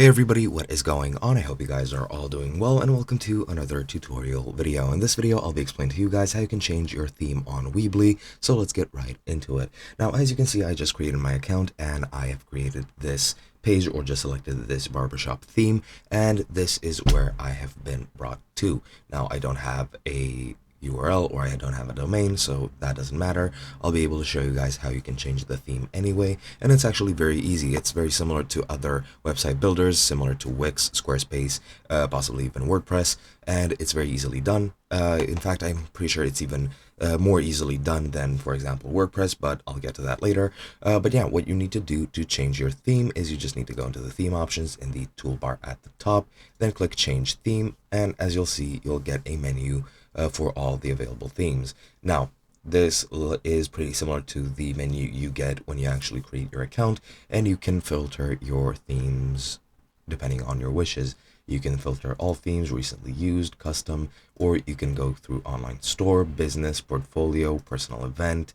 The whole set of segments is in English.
Hey everybody, what is going on? I hope you guys are all doing well and welcome to another tutorial video. In this video, I'll be explaining to you guys how you can change your theme on Weebly, so let's get right into it. Now, as you can see, I just created my account and I have created this page or just selected this barbershop theme, and this is where I have been brought to. Now, I don't have a URL or I don't have a domain, so that doesn't matter. I'll be able to show you guys how you can change the theme anyway, and it's actually very easy. It's very similar to other website builders, similar to Wix, Squarespace, possibly even WordPress, and it's very easily done. In fact, I'm pretty sure it's even more easily done than, for example, WordPress, but I'll get to that later. But yeah, what you need to do to change your theme is you just need to go into the theme options in the toolbar at the top, then click change theme, and as you'll see, you'll get a menu for all the available themes. Now, this is pretty similar to the menu you get when you actually create your account, and you can filter your themes depending on your wishes. You can filter all themes, recently used, custom, or you can go through online store, business, portfolio, personal event,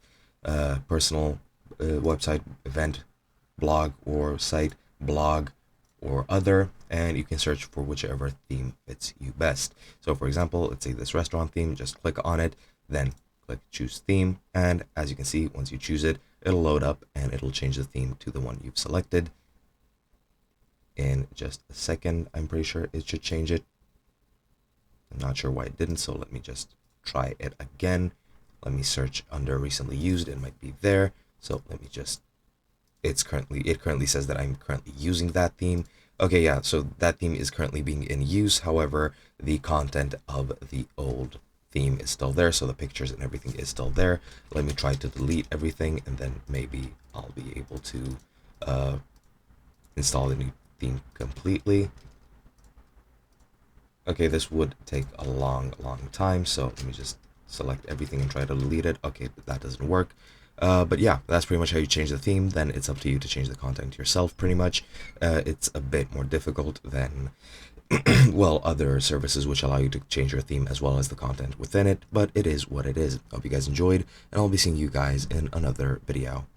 personal website, event, blog or site, blog, or other, and you can search for whichever theme fits you best. So for example, let's say this restaurant theme, just click on it, then click choose theme, and as you can see, once you choose it, it'll load up and it'll change the theme to the one you've selected in just a second. I'm pretty sure it should change it. I'm not sure why it didn't, so let me just try it again. Let me search under recently used, it might be there. So let me just, it currently says that I'm currently using that theme. Okay, yeah, so that theme is currently being in use. However, the content of the old theme is still there, so the pictures and everything is still there. Let me try to delete everything, and then maybe I'll be able to install the new theme completely. Okay, this would take a long time, so let me just select everything and try to delete it. Okay, that doesn't work. But yeah, that's pretty much how you change the theme. Then it's up to you to change the content yourself, pretty much. It's a bit more difficult than, well, other services which allow you to change your theme as well as the content within it, but it is what it is. Hope you guys enjoyed, and I'll be seeing you guys in another video.